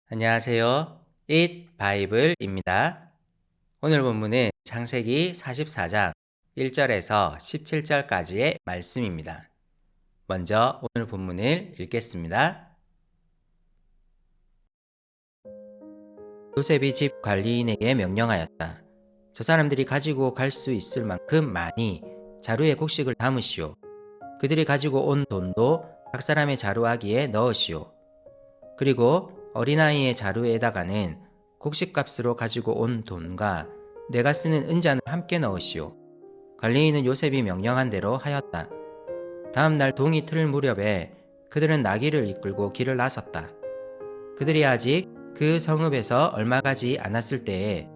안녕하세요. Eat 바이블입니다. 오늘 본문은 창세기 44장 1절에서 17절까지의 말씀입니다. 먼저 오늘 본문을 읽겠습니다. 요셉이 집 관리인에게 명령하였다. 저 사람들이 가지고 갈 수 있을 만큼 많이 자루에 곡식을 담으시오. 그들이 가지고 온 돈도 각 사람의 자루아기에 넣으시오. 그리고 어린아이의 자루에다가는 곡식값으로 가지고 온 돈과 내가 쓰는 은잔을 함께 넣으시오. 관리인은 요셉이 명령한 대로 하였다. 다음 날 동이 틀 무렵에 그들은 나귀를 이끌고 길을 나섰다. 그들이 아직 그 성읍에서 얼마 가지 않았을 때에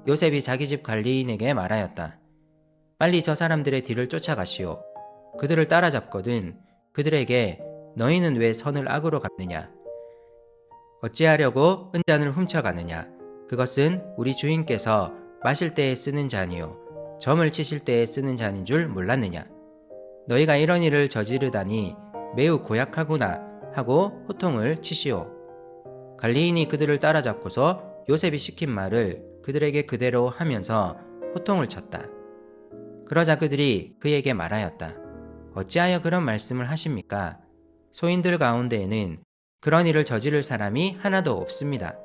요셉이 자기 집 관리인에게 말하였다. 빨리 저 사람들의 뒤를 쫓아가시오. 그들을 따라잡거든 그들에게 너희는 왜 선을 악으로 갚느냐? 어찌하려고 은잔을 훔쳐가느냐? 그것은 우리 주인께서 마실 때에 쓰는 잔이요 점을 치실 때에 쓰는 잔인 줄 몰랐느냐? 너희가 이런 일을 저지르다니 매우 고약하구나 하고 호통을 치시오. 관리인이 그들을 따라잡고서 요셉이 시킨 말을 그들에게 그대로 하면서 호통을 쳤다. 그러자 그들이 그에게 말하였다. 어찌하여 그런 말씀을 하십니까? 소인들 가운데에는 그런 일을 저지를 사람이 하나도 없습니다.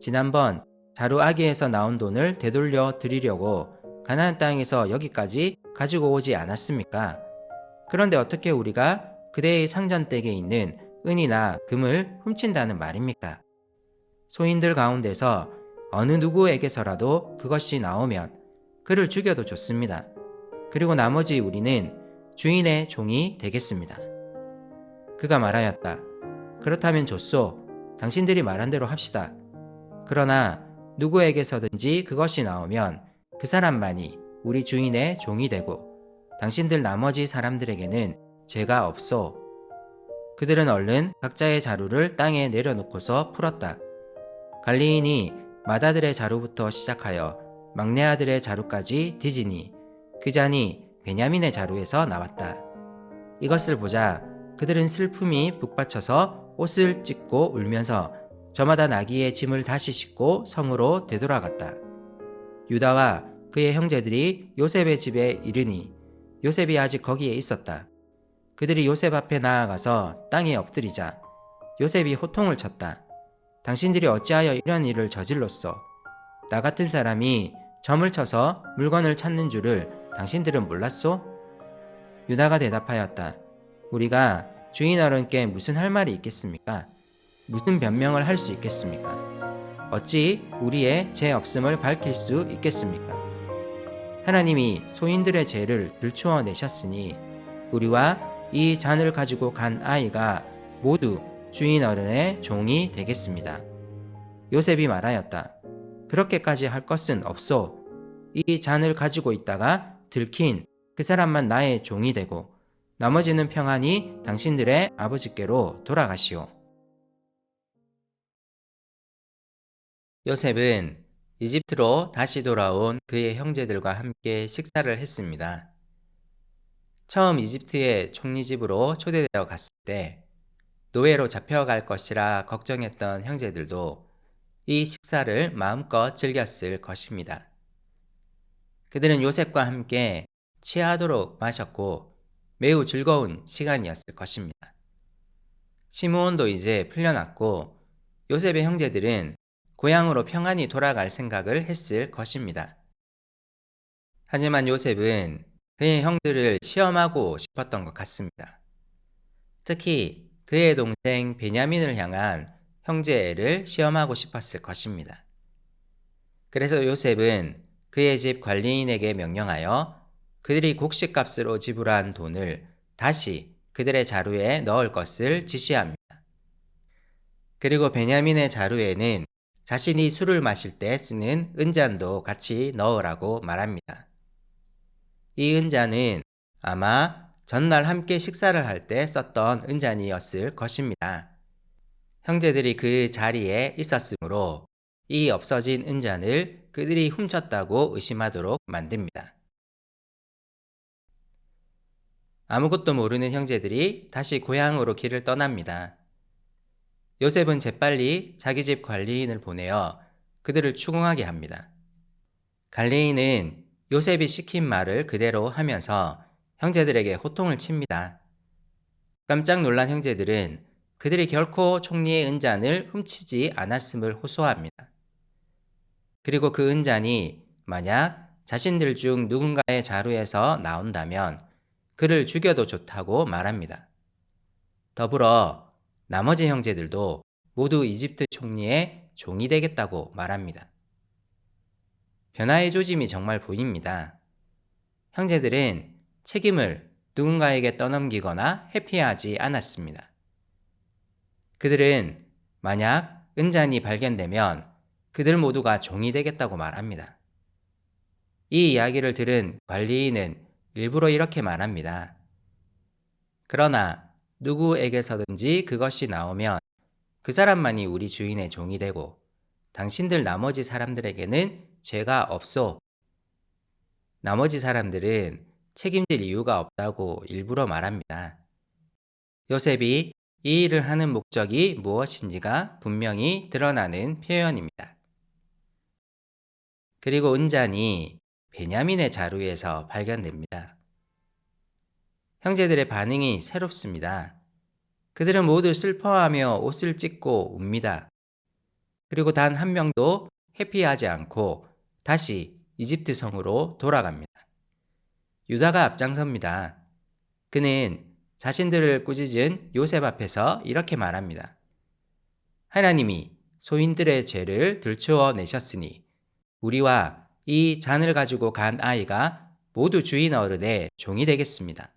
지난번 자루아기에서 나온 돈을 되돌려 드리려고 가나안 땅에서 여기까지 가지고 오지 않았습니까? 그런데 어떻게 우리가 그대의 상전댁에 있는 은이나 금을 훔친다는 말입니까? 소인들 가운데서 어느 누구에게서라도 그것이 나오면 그를 죽여도 좋습니다. 그리고 나머지 우리는 주인의 종이 되겠습니다. 그가 말하였다. 그렇다면 좋소. 당신들이 말한 대로 합시다. 그러나 누구에게서든지 그것이 나오면 그 사람만이 우리 주인의 종이 되고 당신들 나머지 사람들에게는 죄가 없소. 그들은 얼른 각자의 자루를 땅에 내려놓고서 풀었다. 관리인이 맏아들의 자루부터 시작하여 막내 아들의 자루까지 뒤지니 그 잔이 베냐민의 자루에서 나왔다. 이것을 보자 그들은 슬픔이 북받쳐서 옷을 찢고 울면서 저마다 나귀의 짐을 다시 싣고 성으로 되돌아갔다. 유다와 그의 형제들이 요셉의 집에 이르니 요셉이 아직 거기에 있었다. 그들이 요셉 앞에 나아가서 땅에 엎드리자 요셉이 호통을 쳤다. 당신들이 어찌하여 이런 일을 저질렀소? 나 같은 사람이 점을 쳐서 물건을 찾는 줄을 당신들은 몰랐소? 유다가 대답하였다. 우리가 주인 어른께 무슨 할 말이 있겠습니까? 무슨 변명을 할 수 있겠습니까? 어찌 우리의 죄 없음을 밝힐 수 있겠습니까? 하나님이 소인들의 죄를 들추어 내셨으니 우리와 이 잔을 가지고 간 아이가 모두 주인 어른의 종이 되겠습니다. 요셉이 말하였다. 그렇게까지 할 것은 없소. 이 잔을 가지고 있다가 들킨 그 사람만 나의 종이 되고 나머지는 평안히 당신들의 아버지께로 돌아가시오. 요셉은 이집트로 다시 돌아온 그의 형제들과 함께 식사를 했습니다. 처음 이집트의 총리집으로 초대되어 갔을 때 노예로 잡혀갈 것이라 걱정했던 형제들도 이 식사를 마음껏 즐겼을 것입니다. 그들은 요셉과 함께 취하도록 마셨고 매우 즐거운 시간이었을 것입니다. 시므온도 이제 풀려났고 요셉의 형제들은 고향으로 평안히 돌아갈 생각을 했을 것입니다. 하지만 요셉은 그의 형들을 시험하고 싶었던 것 같습니다. 특히 그의 동생 베냐민을 향한 형제애를 시험하고 싶었을 것입니다. 그래서 요셉은 그의 집 관리인에게 명령하여 그들이 곡식값으로 지불한 돈을 다시 그들의 자루에 넣을 것을 지시합니다. 그리고 베냐민의 자루에는 자신이 술을 마실 때 쓰는 은잔도 같이 넣으라고 말합니다. 이 은잔은 아마 전날 함께 식사를 할 때 썼던 은잔이었을 것입니다. 형제들이 그 자리에 있었으므로 이 없어진 은잔을 그들이 훔쳤다고 의심하도록 만듭니다. 아무것도 모르는 형제들이 다시 고향으로 길을 떠납니다. 요셉은 재빨리 자기 집 관리인을 보내어 그들을 추궁하게 합니다. 관리인은 요셉이 시킨 말을 그대로 하면서 형제들에게 호통을 칩니다. 깜짝 놀란 형제들은 그들이 결코 총리의 은잔을 훔치지 않았음을 호소합니다. 그리고 그 은잔이 만약 자신들 중 누군가의 자루에서 나온다면 그를 죽여도 좋다고 말합니다. 더불어 나머지 형제들도 모두 이집트 총리의 종이 되겠다고 말합니다. 변화의 조짐이 정말 보입니다. 형제들은 책임을 누군가에게 떠넘기거나 회피하지 않았습니다. 그들은 만약 은잔이 발견되면 그들 모두가 종이 되겠다고 말합니다. 이 이야기를 들은 관리인은 일부러 이렇게 말합니다. 그러나 누구에게서든지 그것이 나오면 그 사람만이 우리 주인의 종이 되고 당신들 나머지 사람들에게는 죄가 없소. 나머지 사람들은 책임질 이유가 없다고 일부러 말합니다. 요셉이 이 일을 하는 목적이 무엇인지가 분명히 드러나는 표현입니다. 그리고 은잔이 베냐민의 자루에서 발견됩니다. 형제들의 반응이 새롭습니다. 그들은 모두 슬퍼하며 옷을 찢고 웁니다. 그리고 단 한 명도 회피하지 않고 다시 이집트 성으로 돌아갑니다. 유다가 앞장섭니다. 그는 자신들을 꾸짖은 요셉 앞에서 이렇게 말합니다. 하나님이 소인들의 죄를 들추어 내셨으니 우리와 이 잔을 가지고 간 아이가 모두 주인 어른의 종이 되겠습니다.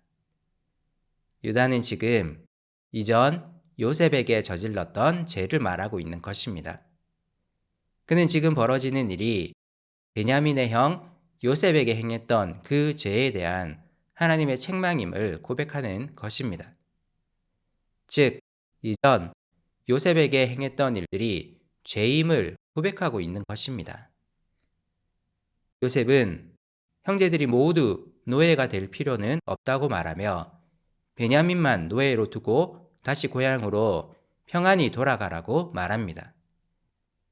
유다는 지금 이전 요셉에게 저질렀던 죄를 말하고 있는 것입니다. 그는 지금 벌어지는 일이 베냐민의 형 요셉에게 행했던 그 죄에 대한 하나님의 책망임을 고백하는 것입니다. 즉, 이전 요셉에게 행했던 일들이 죄임을 고백하고 있는 것입니다. 요셉은 형제들이 모두 노예가 될 필요는 없다고 말하며 베냐민만 노예로 두고 다시 고향으로 평안히 돌아가라고 말합니다.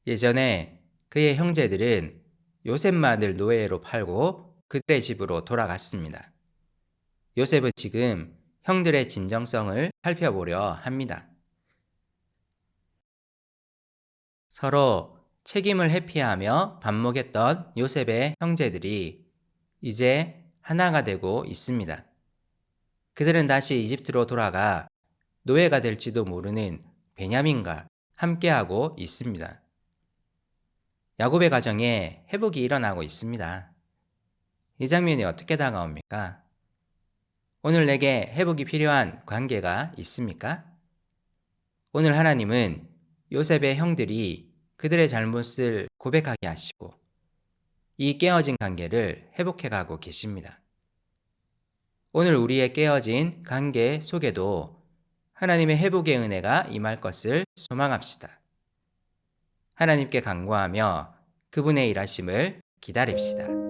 예전에 그의 형제들은 요셉만을 노예로 팔고 그들의 집으로 돌아갔습니다. 요셉은 지금 형들의 진정성을 살펴보려 합니다. 서로 책임을 회피하며 반목했던 요셉의 형제들이 이제 하나가 되고 있습니다. 그들은 다시 이집트로 돌아가 노예가 될지도 모르는 베냐민과 함께하고 있습니다. 야곱의 가정에 회복이 일어나고 있습니다. 이 장면이 어떻게 다가옵니까? 오늘 내게 회복이 필요한 관계가 있습니까? 오늘 하나님은 요셉의 형들이 그들의 잘못을 고백하게 하시고 이 깨어진 관계를 회복해가고 계십니다. 오늘 우리의 깨어진 관계 속에도 하나님의 회복의 은혜가 임할 것을 소망합시다. 하나님께 간구하며 그분의 일하심을 기다립시다.